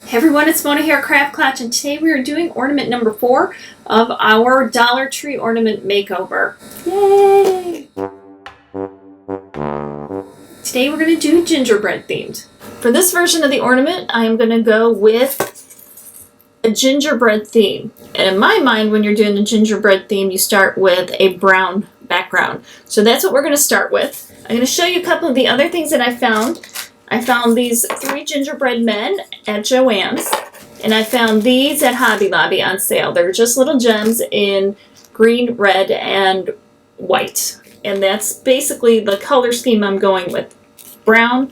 Hey everyone, it's Mona here at Craft Klatch, and today we are doing ornament number 4 of our Dollar Tree Ornament Makeover. Yay! Today we're going to do gingerbread themed. For this version of the ornament, I am going to go with a gingerbread theme. And in my mind, when you're doing a gingerbread theme, you start with a brown background. So that's what we're going to start with. I'm going to show you a couple of the other things that I found. I found these 3 gingerbread men at Joann's, and I found these at Hobby Lobby on sale. They're just little gems in green, red, and white. And that's basically the color scheme I'm going with. Brown,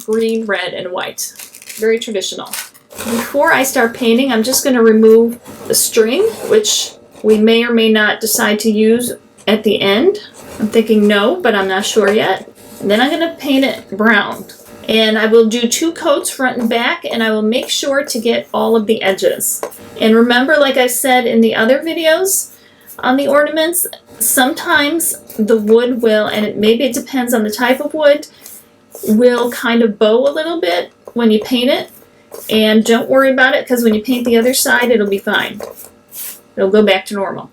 green, red, and white. Very traditional. Before I start painting, I'm just going to remove the string, which we may or may not decide to use at the end. I'm thinking no, but I'm not sure yet. And then I'm going to paint it brown. And I will do 2 coats front and back, and I will make sure to get all of the edges. And remember, like I said in the other videos on the ornaments, sometimes the wood will, and maybe it depends on the type of wood, will kind of bow a little bit when you paint it. And don't worry about it, because when you paint the other side, it'll be fine. It'll go back to normal.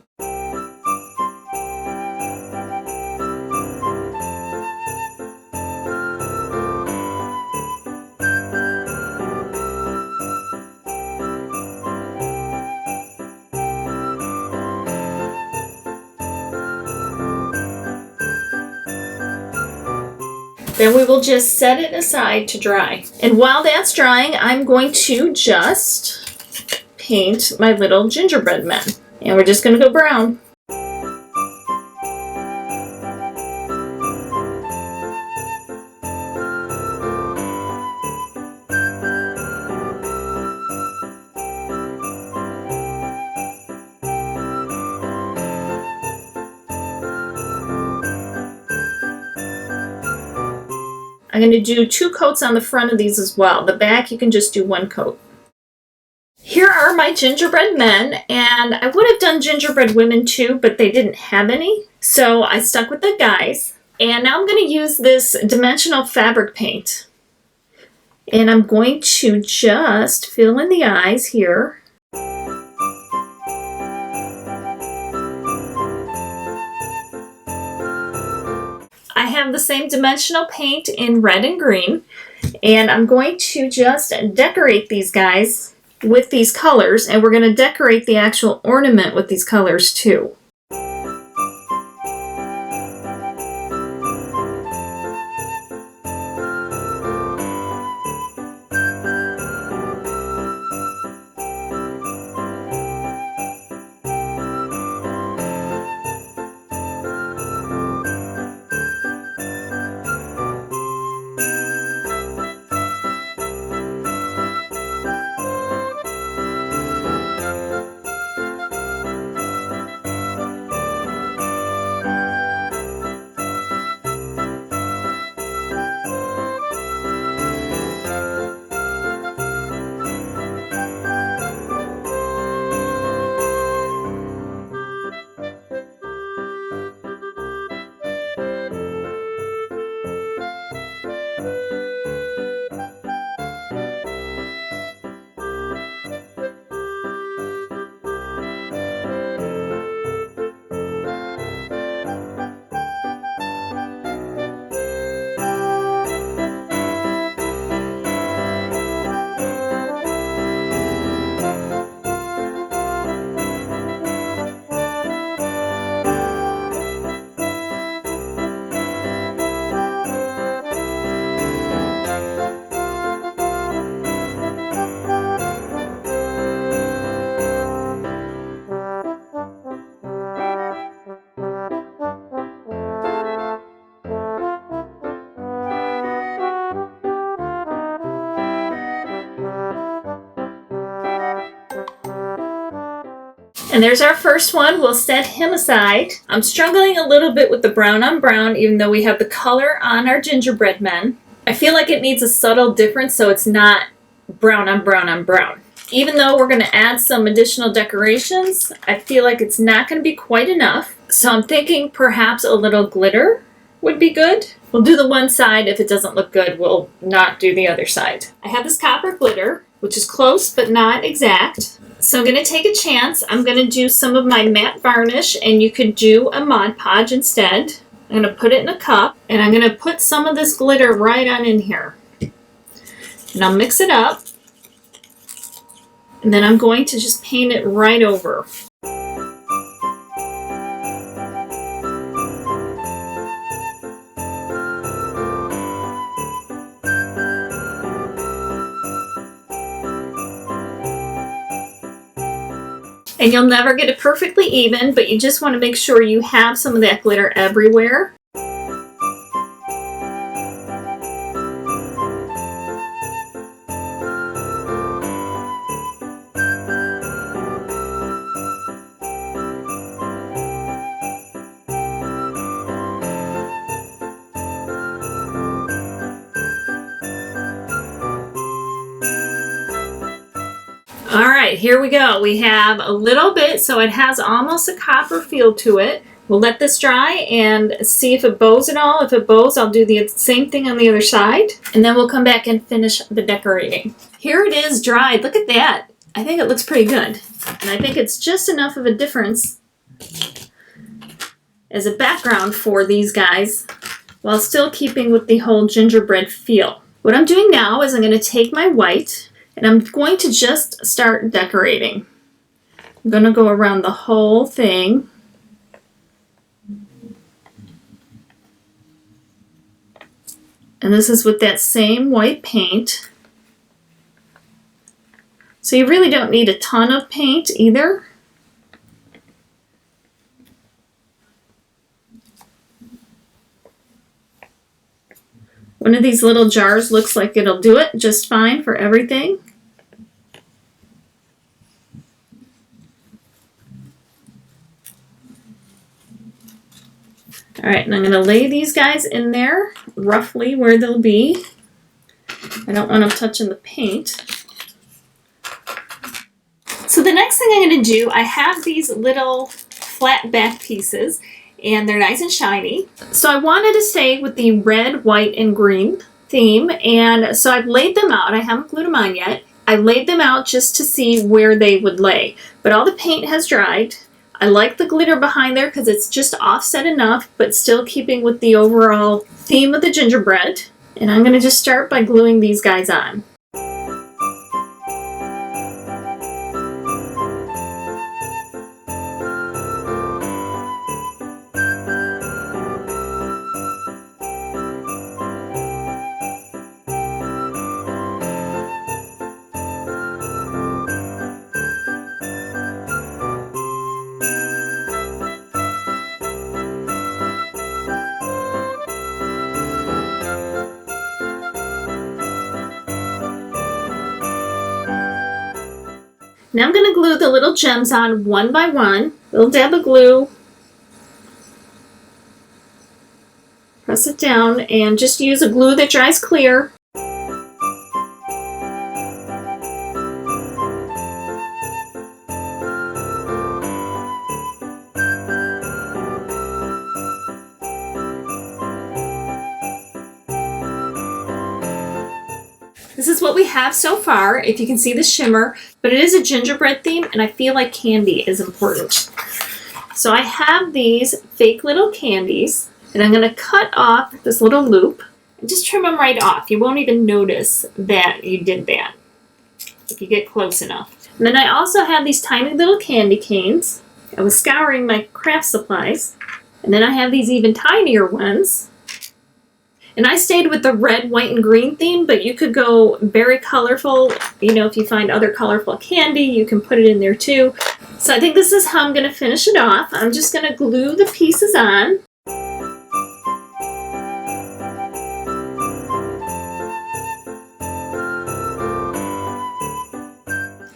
Then we will just set it aside to dry. And while that's drying, I'm going to just paint my little gingerbread men. And we're just going to go brown. I'm going to do 2 coats on the front of these as well. The back, you can just do 1 coat. Here are my gingerbread men, and I would have done gingerbread women too, but they didn't have any, so I stuck with the guys. And now I'm going to use this dimensional fabric paint. And I'm going to just fill in the eyes here. I have the same dimensional paint in red and green, and I'm going to just decorate these guys with these colors, and we're going to decorate the actual ornament with these colors too. And there's our first one. We'll set him aside. I'm struggling a little bit with the brown on brown, even though we have the color on our gingerbread men. I feel like it needs a subtle difference so it's not brown on brown on brown. Even though we're going to add some additional decorations, I feel like it's not going to be quite enough. So I'm thinking perhaps a little glitter would be good. We'll do the one side. If it doesn't look good, we'll not do the other side. I have this copper glitter. which is close but not exact. So I'm going to take a chance. I'm going to do some of my matte varnish, and you could do a Mod Podge instead. I'm going to put it in a cup, and I'm going to put some of this glitter right on in here. And I'll mix it up. And then I'm going to just paint it right over. And you'll never get it perfectly even, but you just want to make sure you have some of that glitter everywhere. All right, here we go. We have a little bit, so it has almost a copper feel to it. We'll let this dry and see if it bows at all. If it bows, I'll do the same thing on the other side, and then we'll come back and finish the decorating. Here it is dried. Look at that. I think it looks pretty good, and I think it's just enough of a difference as a background for these guys while still keeping with the whole gingerbread feel. What I'm doing now is I'm going to take my white, and I'm going to just start decorating. I'm going to go around the whole thing. And this is with that same white paint. So you really don't need a ton of paint either. One of these little jars looks like it'll do it just fine for everything. All right, and I'm going to lay these guys in there roughly where they'll be. I don't want them touching the paint. So the next thing I'm going to do, I have these little flat back pieces, and they're nice and shiny. So I wanted to stay with the red, white, and green theme, and so I've laid them out. I haven't glued them on yet. I laid them out just to see where they would lay, but all the paint has dried. I like the glitter behind there because it's just offset enough, but still keeping with the overall theme of the gingerbread. And I'm going to just start by gluing these guys on. Now I'm going to glue the little gems on one by one. Little dab of glue. Press it down and just use a glue that dries clear. This is what we have so far, if you can see the shimmer, but it is a gingerbread theme, and I feel like candy is important. So I have these fake little candies, and I'm going to cut off this little loop and just trim them right off. You won't even notice that you did that if you get close enough. And then I also have these tiny little candy canes. I was scouring my craft supplies, and then I have these even tinier ones. And I stayed with the red, white, and green theme, but you could go very colorful. You know, if you find other colorful candy, you can put it in there too. So I think this is how I'm going to finish it off. I'm just going to glue the pieces on.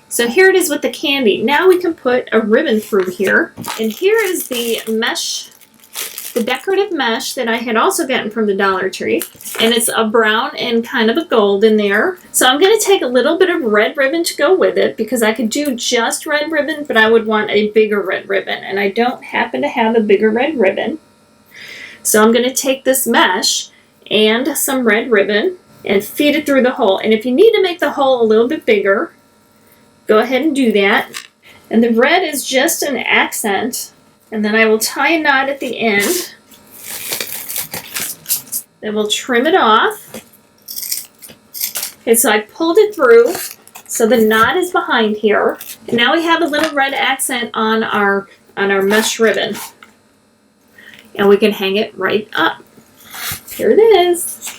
So here it is with the candy. Now we can put a ribbon through here. And here is the mesh, the decorative mesh that I had also gotten from the Dollar Tree, and it's a brown and kind of a gold in there. So I'm going to take a little bit of red ribbon to go with it, because I could do just red ribbon, but I would want a bigger red ribbon, and I don't happen to have a bigger red ribbon. So I'm going to take this mesh and some red ribbon, and feed it through the hole. And if you need to make the hole a little bit bigger, go ahead and do that. And the red is just an accent. And then I will tie a knot at the end. Then we'll trim it off. Okay, so I pulled it through, so the knot is behind here. And now we have a little red accent on our mesh ribbon. And we can hang it right up. Here it is.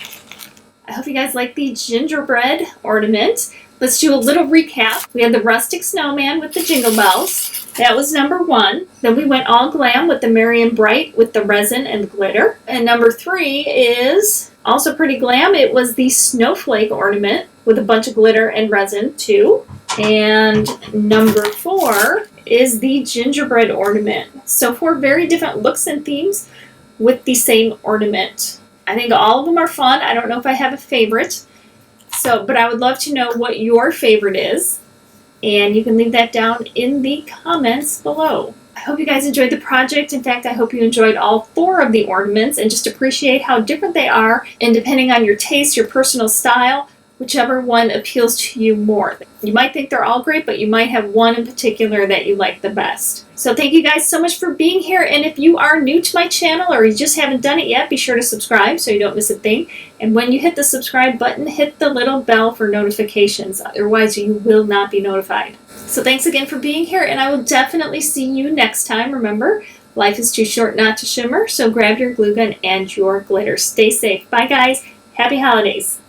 I hope you guys like the gingerbread ornament. Let's do a little recap. We had the rustic snowman with the jingle bells. That was number 1. Then we went all glam with the Merry and Bright with the resin and glitter. And number 3 is also pretty glam. It was the snowflake ornament with a bunch of glitter and resin too. And number 4 is the gingerbread ornament. So 4 very different looks and themes with the same ornament. I think all of them are fun. I don't know if I have a favorite. But I would love to know what your favorite is. And you can leave that down in the comments below. I hope you guys enjoyed the project. In fact, I hope you enjoyed all 4 of the ornaments and just appreciate how different they are. And depending on your taste, your personal style, whichever one appeals to you more. You might think they're all great, but you might have one in particular that you like the best. So thank you guys so much for being here. And if you are new to my channel or you just haven't done it yet, be sure to subscribe so you don't miss a thing. And when you hit the subscribe button, hit the little bell for notifications. Otherwise, you will not be notified. So thanks again for being here, and I will definitely see you next time. Remember, life is too short not to shimmer, so grab your glue gun and your glitter. Stay safe. Bye, guys. Happy holidays.